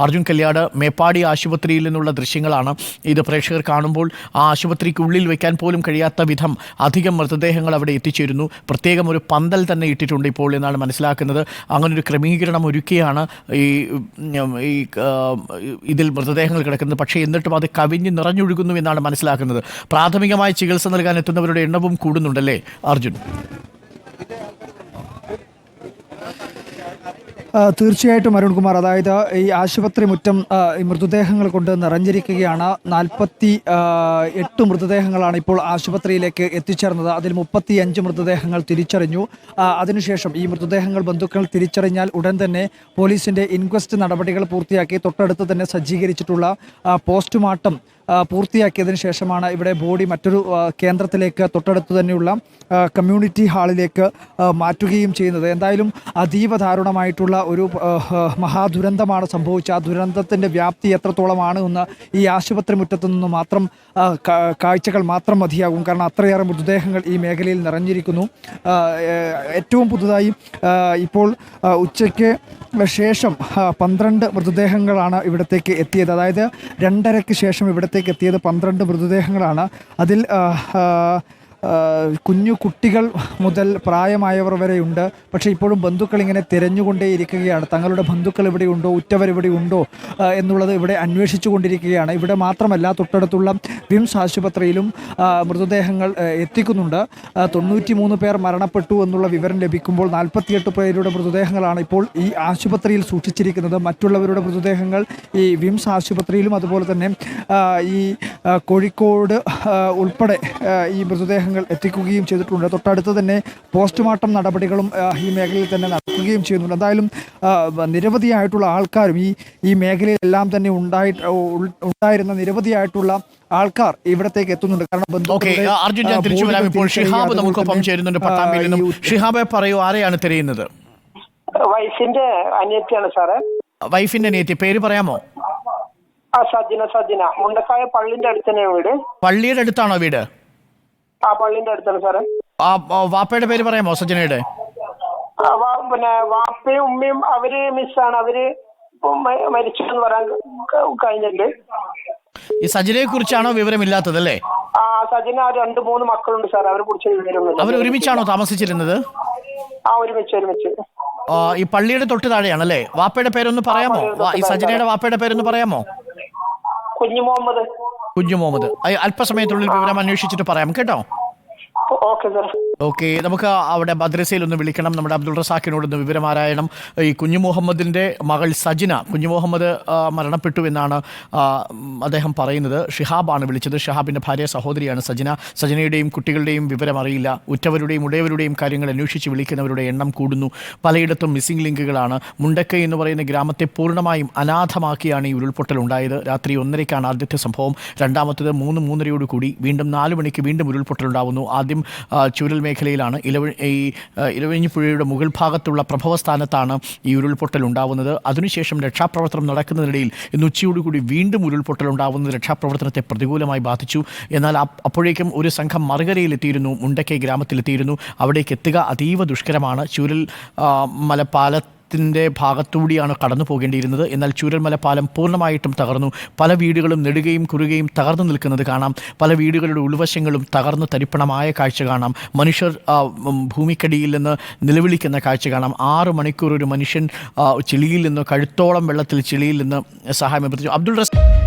അർജുൻ കല്യാട് മേപ്പാടി ആശുപത്രിയിൽ നിന്നുള്ള ദൃശ്യങ്ങളാണ് ഇത്. പ്രേക്ഷകർ കാണുമ്പോൾ ആ ആശുപത്രിക്കുള്ളിൽ വയ്ക്കാൻ പോലും കഴിയാത്ത വിധം അധികം മൃതദേഹങ്ങൾ അവിടെ എത്തിച്ചേരുന്നു. പ്രത്യേകം ഒരു പന്തൽ തന്നെ ഇട്ടിട്ടുണ്ട് ഇപ്പോൾ എന്നാണ് മനസ്സിലാക്കുന്നത്. അങ്ങനൊരു ക്രമീകരണം ഒരുക്കിയാണ് ഇതിൽ മൃതദേഹങ്ങൾ കിടക്കുന്നത്. പക്ഷേ എന്നിട്ടും അത് കവിഞ്ഞ് നിറഞ്ഞൊഴുകുന്നു എന്നാണ് മനസ്സിലാക്കുന്നത്. പ്രാഥമികമായി ചികിത്സ നൽകാൻ എത്തുന്നവരുടെ എണ്ണവും കൂടുന്നുണ്ടല്ലേ അർജുൻ? തീർച്ചയായിട്ടും അരുൺകുമാർ, അതായത് ഈ ആശുപത്രി മുറ്റം മൃതദേഹങ്ങൾ കൊണ്ട് നിറഞ്ഞിരിക്കുകയാണ്. 48 മൃതദേഹങ്ങളാണ് ഇപ്പോൾ ആശുപത്രിയിലേക്ക് എത്തിച്ചേർന്നത്. അതിൽ 35 മൃതദേഹങ്ങൾ തിരിച്ചറിഞ്ഞു. അതിനുശേഷം ഈ മൃതദേഹങ്ങൾ ബന്ധുക്കൾ തിരിച്ചറിഞ്ഞാൽ ഉടൻ തന്നെ പോലീസിന്റെ ഇൻക്വസ്റ്റ് നടപടികൾ പൂർത്തിയാക്കി തൊട്ടടുത്ത് തന്നെ സജ്ജീകരിച്ചിട്ടുള്ള പോസ്റ്റ്മോർട്ടം പൂർത്തിയാക്കിയതിനു ശേഷമാണ് ഇവിടെ ബോഡി മറ്റൊരു കേന്ദ്രത്തിലേക്ക് തൊട്ടടുത്ത് തന്നെയുള്ള കമ്മ്യൂണിറ്റി ഹാളിലേക്ക് മാറ്റുകയും ചെയ്യുന്നത്. എന്തായാലും അതീവ ദാരുണമായിട്ടുള്ള ഒരു മഹാദുരന്തമാണ് സംഭവിച്ചത്. ആ ദുരന്തത്തിൻ്റെ വ്യാപ്തി എത്രത്തോളമാണ് എന്ന് ഈ ആശുപത്രി മുറ്റത്തു നിന്ന് മാത്രം കാഴ്ചകൾ മാത്രം മതിയാകും. കാരണം അത്രയേറെ മൃതദേഹങ്ങൾ ഈ മേഖലയിൽ നിറഞ്ഞിരിക്കുന്നു. ഏറ്റവും പുതുതായി ഇപ്പോൾ ഉച്ചയ്ക്ക് ശേഷം 12 മൃതദേഹങ്ങളാണ് ഇവിടത്തേക്ക് എത്തിയത്. അതായത് 2:30-ക്ക് ശേഷം ഇവിടത്തേക്ക് എത്തിയത് 12 മൃതദേഹങ്ങളാണ്. അതിൽ കുഞ്ഞു കുട്ടികൾ മുതൽ പ്രായമായവർ വരെയുണ്ട്. പക്ഷേ ഇപ്പോഴും ബന്ധുക്കൾ ഇങ്ങനെ തിരഞ്ഞുകൊണ്ടേയിരിക്കുകയാണ്. തങ്ങളുടെ ബന്ധുക്കൾ ഇവിടെ ഉണ്ടോ, ഉറ്റവരിവിടെ ഉണ്ടോ എന്നുള്ളത് ഇവിടെ അന്വേഷിച്ചു കൊണ്ടിരിക്കുകയാണ്. ഇവിടെ മാത്രമല്ല, തൊട്ടടുത്തുള്ള വിംസ് ആശുപത്രിയിലും മൃതദേഹങ്ങൾ എത്തിക്കുന്നുണ്ട്. 93 പേർ മരണപ്പെട്ടു എന്നുള്ള വിവരം ലഭിക്കുമ്പോൾ 48 പേരുടെ മൃതദേഹങ്ങളാണ് ഇപ്പോൾ ഈ ആശുപത്രിയിൽ സൂക്ഷിച്ചിരിക്കുന്നത്. മറ്റുള്ളവരുടെ മൃതദേഹങ്ങൾ ഈ വിംസ് ആശുപത്രിയിലും അതുപോലെ തന്നെ ഈ കോഴിക്കോട് ഉൾപ്പെടെ ഈ മൃതദേഹങ്ങൾ എത്തിക്കുകയും ചെയ്തിട്ടുണ്ട്. തൊട്ടടുത്ത് തന്നെ പോസ്റ്റ്മോർട്ടം നടപടികളും ഈ മേഖലയിൽ തന്നെ നടക്കുകയും ചെയ്യുന്നുണ്ട്. എന്തായാലും നിരവധിയായിട്ടുള്ള ആൾക്കാരും ഈ മേഖലയിലെല്ലാം തന്നെ ഉണ്ടായിരുന്ന നിരവധിയായിട്ടുള്ള ആൾക്കാർ ഇവിടത്തേക്ക് എത്തുന്നുണ്ട്. കാരണം അർജുൻ, ഞാൻ തിരിച്ചു വരാം. ഇപ്പോൾ ഷിഹാബ് നമുക്കൊപ്പം ചേരുന്നുണ്ട് പട്ടാമ്പിയിൽ നിന്നും. ഷിഹാബെ പറയൂ, ആരെയാണ് തിരയുന്നത്? വൈഫിന്റെ അനിയത്തിയാണ് സാറേ. വൈഫിന്റെ അനിയത്തി, പേര് പറയാമോ? സജിന. മുണ്ടക്കായ പള്ളിന്റെ അടുത്തന്നെ വീട്. പള്ളിയുടെ അടുത്താണോ വീട്? പള്ളിന്റെ അടുത്താണ് സാറേ. വാപ്പയുടെ പേര് പറയാമോ സജനയുടെ? പിന്നെ വാപ്പയും ഉമ്മയും അവര് മിസ്സാണ്. അവര് മരിച്ചു എന്ന് പറയാൻ കഴിഞ്ഞിട്ടുണ്ട്. ഈ സജനയെ കുറിച്ചാണോ വിവരമില്ലാത്തത് അല്ലേ? സജിന 2-3 മക്കളുണ്ട് സാർ. അവരെ കുറിച്ച് വിവരമില്ല. അവർ ഒരുമിച്ചാണോ താമസിച്ചിരുന്നത്? ഒരുമിച്ച്. ഈ പള്ളിയുടെ തൊട്ട് താഴെയാണല്ലേ? വാപ്പയുടെ പേരൊന്ന് പറയാമോ? ഈ സജനയുടെ വാപ്പയുടെ പേരൊന്ന് പറയാമോ? കുഞ്ഞു മുഹമ്മദ്. അല്പസമയത്തുള്ളിൽ വിവരം അന്വേഷിച്ചിട്ട് പറയാം കേട്ടോ. ഓക്കെ, നമുക്ക് അവിടെ മദ്രസയിൽ ഒന്ന് വിളിക്കണം. നമ്മുടെ അബ്ദുൾ റസാഖിനോടൊന്ന് വിവരം ആരായണം. ഈ കുഞ്ഞു മുഹമ്മദിൻ്റെ മകൾ സജിന, കുഞ്ഞു മുഹമ്മദ് മരണപ്പെട്ടു എന്നാണ് അദ്ദേഹം പറയുന്നത്. ഷിഹാബാണ് വിളിച്ചത്. ഷിഹാബിൻ്റെ ഭാര്യ സഹോദരിയാണ് സജിന. സജിനയുടെയും കുട്ടികളുടെയും വിവരം അറിയില്ല. ഉറ്റവരുടെയും ഉടയവരുടെയും കാര്യങ്ങൾ അന്വേഷിച്ച് വിളിക്കുന്നവരുടെ എണ്ണം കൂടുന്നു. പലയിടത്തും മിസ്സിംഗ് ലിങ്കുകളാണ്. മുണ്ടക്കൈ എന്ന് പറയുന്ന ഗ്രാമത്തെ പൂർണ്ണമായും അനാഥമാക്കിയാണ് ഈ ഉരുൾപൊട്ടൽ ഉണ്ടായത്. രാത്രി 1:30-ക്കാണ് ആദ്യത്തെ സംഭവം. രണ്ടാമത്തേത് 3-3:30 കൂടി വീണ്ടും 4 മണിക്ക് വീണ്ടും ഉരുൾപൊട്ടൽ ഉണ്ടാകുന്നു. ആദ്യം ചൂരൽ മേഖലയിലാണ്. ഇലവഴിഞ്ഞിപ്പുഴയുടെ മുകൾ ഭാഗത്തുള്ള പ്രഭവസ്ഥാനത്താണ് ഈ ഉരുൾപൊട്ടൽ ഉണ്ടാവുന്നത്. അതിനുശേഷം രക്ഷാപ്രവർത്തനം നടക്കുന്നതിനിടയിൽ ഇന്ന് ഉച്ചയോടുകൂടി വീണ്ടും ഉരുൾപൊട്ടൽ ഉണ്ടാവുന്നത് രക്ഷാപ്രവർത്തനത്തെ പ്രതികൂലമായി ബാധിച്ചു. എന്നാൽ അപ്പോഴേക്കും ഒരു സംഘം മറുകരയിലെത്തിയിരുന്നു, മുണ്ടക്കൈ ഗ്രാമത്തിലെത്തിയിരുന്നു. അവിടേക്ക് എത്തുക അതീവ ദുഷ്കരമാണ്. ചൂരൽ മലപ്പാലത്തിൻ്റെ ഭാഗത്തുകൂടിയാണ് കടന്നു പോകേണ്ടിയിരുന്നത്. എന്നാൽ ചൂരൽമല പാലം പൂർണ്ണമായിട്ടും തകർന്നു. പല വീടുകളും നെടുകയും കുറുകയും തകർന്നു നിൽക്കുന്നത് കാണാം. പല വീടുകളുടെ ഉൾവശങ്ങളും തകർന്നു തരിപ്പണമായ കാഴ്ച കാണാം. മനുഷ്യർ ഭൂമിക്കടിയിൽ നിന്ന് നിലവിളിക്കുന്ന കാഴ്ച കാണാം. 6 മണിക്കൂർ ഒരു മനുഷ്യൻ ചെളിയിൽ നിന്ന്, കഴുത്തോളം വെള്ളത്തിൽ ചെളിയിൽ നിന്ന് സഹായം അഭ്യർത്ഥിച്ചു. അബ്ദുൾ റസാഖ്